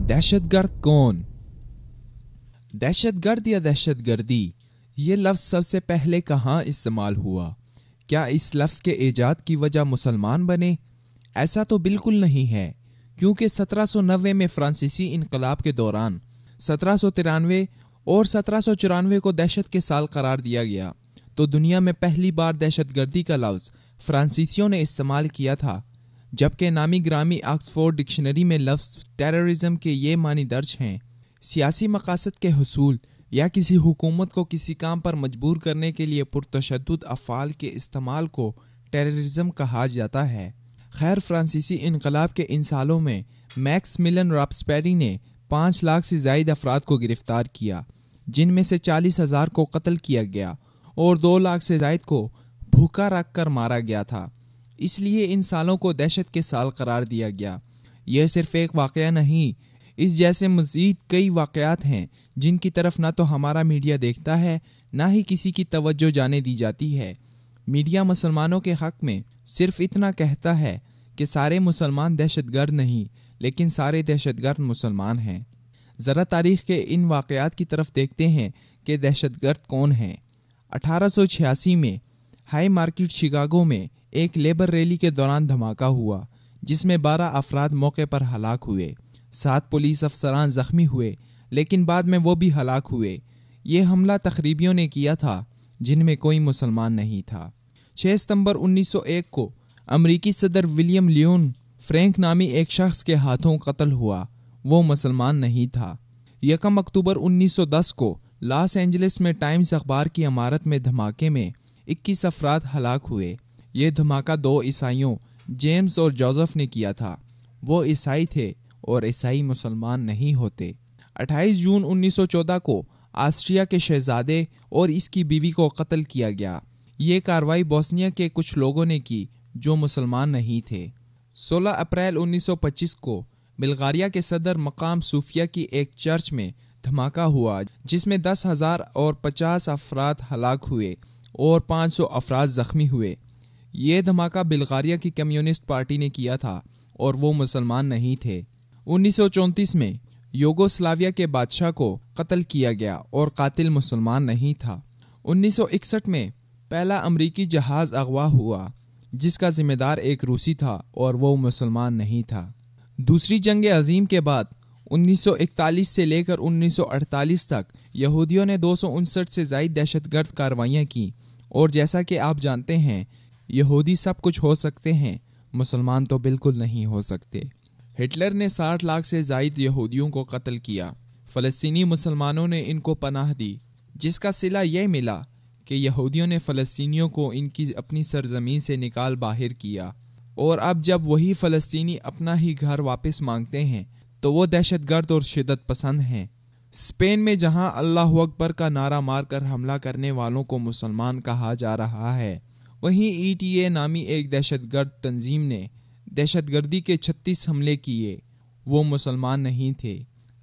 दहशत गर्द कौन? दहशत गर्द या दहशत गर्दी ये लफ्ज़ सबसे पहले कहाँ इस्तेमाल हुआ? क्या इस लफ्ज़ के ईजाद की वजह मुसलमान बने? ऐसा तो बिल्कुल नहीं है, क्योंकि 1790 में फ्रांसीसी इनकलाब के दौरान 1793 और 1794 को दहशत के साल करार दिया गया, तो दुनिया में पहली बार दहशत गर्दी का लफ्ज़ फ्रांसीसियों ने इस्तेमाल किया था, जबकि नामी ग्रामी ऑक्सफोर्ड डिक्शनरी में लफ्ज़ टेररिज्म के ये मानी दर्ज हैं: सियासी मकासद के हुसूल या किसी हुकूमत को किसी काम पर मजबूर करने के लिए पुरतशद्दुद अफ़आल के इस्तेमाल को टेररिज्म कहा जाता है। खैर, फ्रांसीसी इनकलाब के इन सालों में मैक्समिलियन रॉबस्पेरी ने 5 लाख से ज़ायद अफराद को गिरफ्तार किया, जिनमें से 40,000 को कत्ल किया गया और 2 लाख से ज़ायद को भूखा रख कर मारा गया था। इसलिए इन सालों को दहशत के साल करार दिया गया। यह सिर्फ एक वाक़या नहीं, इस जैसे मज़ीद कई वाक़यात हैं जिनकी तरफ ना तो हमारा मीडिया देखता है, ना ही किसी की तवज्जो जाने दी जाती है। मीडिया मुसलमानों के हक़ में सिर्फ इतना कहता है कि सारे मुसलमान दहशतगर्द नहीं, लेकिन सारे दहशतगर्द मुसलमान हैं। ज़रा तारीख़ के इन वाक़यात की तरफ देखते हैं कि दहशतगर्द कौन हैं। 1886 में हाई मार्केट शिकागो में एक लेबर रैली के दौरान धमाका हुआ, जिसमें 12 अफराद मौके पर हलाक हुए। 7 पुलिस अफसरान जख्मी हुए, लेकिन बाद में वो भी हलाक हुए। ये हमला तखरीबियों ने किया था, जिनमें कोई मुसलमान नहीं था। 6 सितंबर 1901 को अमरीकी सदर विलियम लियोन फ्रैंक नामी एक शख्स के हाथों कत्ल हुआ। वो मुसलमान नहीं था। 1 अक्टूबर 1910 को लॉस एंजलिस में टाइम्स अखबार की इमारत में धमाके में 21 अफराद हलाक हुए। ये धमाका 2 ईसाइयों जेम्स और जोसेफ ने किया था। वो ईसाई थे और ईसाई मुसलमान नहीं होते। 28 जून 1914 को ऑस्ट्रिया के शहजादे और इसकी बीवी को कत्ल किया गया। ये कार्रवाई बोस्निया के कुछ लोगों ने की जो मुसलमान नहीं थे। 16 अप्रैल 1925 को बुल्गारिया के सदर मकाम सूफिया की एक चर्च में धमाका हुआ, जिसमें 10,000 और 50 अफराद हलाक हुए और 500 अफराद जख्मी हुए। ये धमाका बुल्गारिया की कम्युनिस्ट पार्टी ने किया था और वो मुसलमान नहीं थे। 1934 में यूगोस्लाविया के बादशाह को कत्ल किया गया और कातिल मुसलमान नहीं था। 1961 में पहला अमरीकी जहाज अगवा हुआ, जिसका जिम्मेदार एक रूसी था और वो मुसलमान नहीं था। दूसरी जंग अजीम के बाद 1941 से लेकर 1948 तक यहूदियों ने 259 से ज़ायद दहशतगर्द कार्रवाइयाँ की, और जैसा कि आप जानते हैं, यहूदी सब कुछ हो सकते हैं, मुसलमान तो बिल्कुल नहीं हो सकते। हिटलर ने 60 लाख से ज़ायद यहूदियों को कत्ल किया। फ़लस्तीनी मुसलमानों ने इनको पनाह दी, जिसका सिला यह मिला कि यहूदियों ने फ़लस्तीनियों को इनकी अपनी सरजमीन से निकाल बाहर किया, और अब जब वही फ़लस्तीनी अपना ही घर वापस मांगते हैं तो वो दहशतगर्द और शिद्दत पसंद हैं। स्पेन में जहां अल्लाहु अकबर का नारा मारकर हमला करने वालों को मुसलमान कहा जा रहा है, वहीं ETA नामी एक दहशतगर्द तंजीम ने दहशतगर्दी के 36 हमले किए। वो मुसलमान नहीं थे।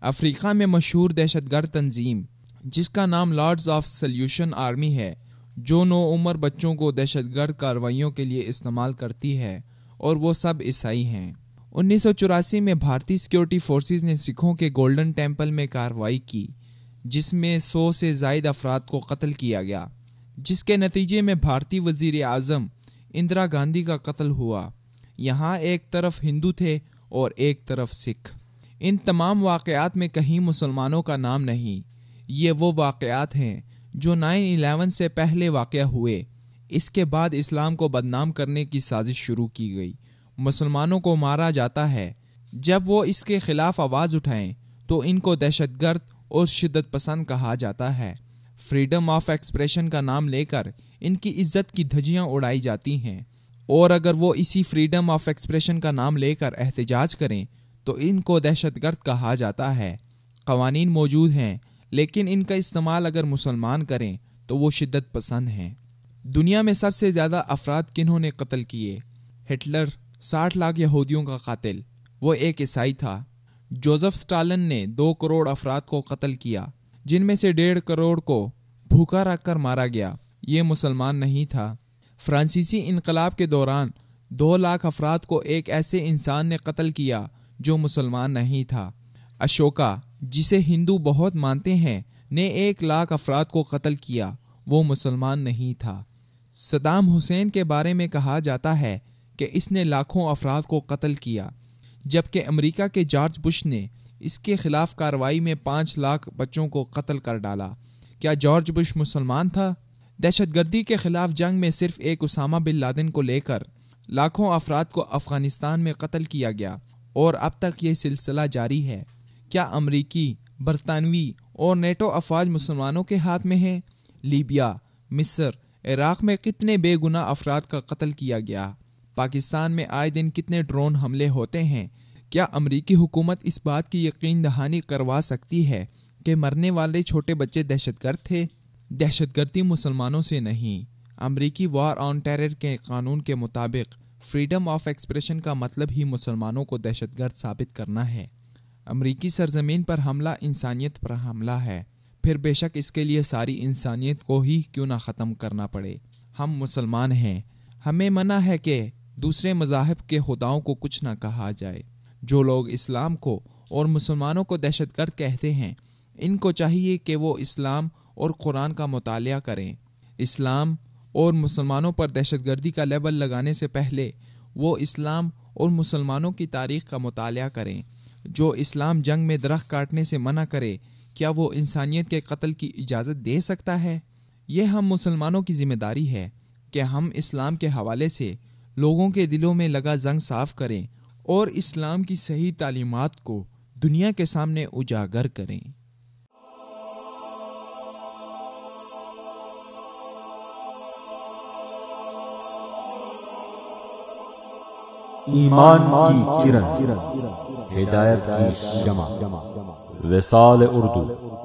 अफ्रीका में मशहूर दहशतगर्द तंजीम, जिसका नाम लॉर्ड्स ऑफ सल्यूशन आर्मी है, जो नौउम्र बच्चों को दहशतगर्द कार्रवाइयों के लिए इस्तेमाल करती है, और वो सब ईसाई हैं। 1984 में भारतीय सिक्योरिटी फोर्सेस ने सिखों के गोल्डन टेम्पल में कार्रवाई की, जिसमें 100 से ज़ायद अफराद को कत्ल किया गया, जिसके नतीजे में भारतीय वज़ीर आज़म इंदिरा गांधी का कत्ल हुआ। यहाँ एक तरफ हिंदू थे और एक तरफ सिख। इन तमाम वाक़यात में कहीं मुसलमानों का नाम नहीं। ये वो वाक़यात हैं जो 9/11 से पहले वाक़या हुए। इसके बाद इस्लाम को बदनाम करने की साजिश शुरू की गई। मुसलमानों को मारा जाता है। जब वो इसके खिलाफ आवाज़ उठाएं तो इनको दहशतगर्द और शिद्दत पसंद कहा जाता है। फ्रीडम ऑफ एक्सप्रेशन का नाम लेकर इनकी इज्जत की धज्जियां उड़ाई जाती हैं, और अगर वो इसी फ्रीडम ऑफ एक्सप्रेशन का नाम लेकर एहतजाज करें तो इनको दहशतगर्द कहा जाता है। कवानीन मौजूद हैं, लेकिन इनका इस्तेमाल अगर मुसलमान करें तो वो शिद्दत पसंद हैं। दुनिया में सबसे ज़्यादा अफराद किन्होंने कत्ल किए? हिटलर 60 लाख यहूदियों का कातिल, वो एक ईसाई था। जोसेफ स्टालिन ने 2 करोड़ अफराद को कत्ल किया, जिनमें से 1.5 करोड़ को भूखा रखकर मारा गया। ये मुसलमान नहीं था। फ्रांसीसी इनकलाब के दौरान 2 लाख अफराद को एक ऐसे इंसान ने कत्ल किया जो मुसलमान नहीं था। اشوکا، جسے ہندو بہت مانتے ہیں، نے 1,00,000 افراد کو قتل کیا، وہ مسلمان نہیں تھا۔ صدام حسین کے بارے میں کہا جاتا ہے کہ اس نے لاکھوں افراد کو قتل کیا، جبکہ امریکہ کے جارج بش نے اس کے خلاف کارروائی میں 5,00,000 بچوں کو قتل کر ڈالا۔ کیا جارج بش مسلمان تھا؟ دہشت گردی کے خلاف جنگ میں صرف ایک اسامہ بن لادن کو لے کر لاکھوں افراد کو افغانستان میں قتل کیا گیا، اور اب تک یہ سلسلہ جاری ہے۔ کیا امریکی، برطانوی اور نیٹو افواج مسلمانوں کے ہاتھ میں ہیں؟ لیبیا، مصر، عراق میں کتنے بے گناہ افراد کا قتل کیا گیا؟ پاکستان میں آئے دن کتنے ڈرون حملے ہوتے ہیں؟ کیا امریکی حکومت اس بات کی یقین دہانی کروا سکتی ہے کہ مرنے والے چھوٹے بچے دہشت گرد تھے؟ دہشت گردی مسلمانوں سے نہیں۔ امریکی وار آن ٹیرر کے قانون کے مطابق فریڈم آف ایکسپریشن کا مطلب ہی مسلمانوں کو دہشت گرد ثابت کرنا ہے۔ امریکی سرزمین پر حملہ انسانیت پر حملہ ہے، پھر بے شک اس کے لیے ساری انسانیت کو ہی کیوں نہ ختم کرنا پڑے۔ ہم مسلمان ہیں، ہمیں منع ہے کہ دوسرے مذاہب کے خداؤں کو کچھ نہ کہا جائے۔ جو لوگ اسلام کو اور مسلمانوں کو دہشت گرد کہتے ہیں، ان کو چاہیے کہ وہ اسلام اور قرآن کا مطالعہ کریں۔ اسلام اور مسلمانوں پر دہشت گردی کا لیبل لگانے سے پہلے وہ اسلام اور مسلمانوں کی تاریخ کا مطالعہ کریں۔ جو اسلام جنگ میں درخت کاٹنے سے منع کرے، کیا وہ انسانیت کے قتل کی اجازت دے سکتا ہے؟ یہ ہم مسلمانوں کی ذمہ داری ہے کہ ہم اسلام کے حوالے سے لوگوں کے دلوں میں لگا زنگ صاف کریں اور اسلام کی صحیح تعلیمات کو دنیا کے سامنے اجاگر کریں۔ ایمان کی کرن، ہدایت کی شمع، وصال اردو۔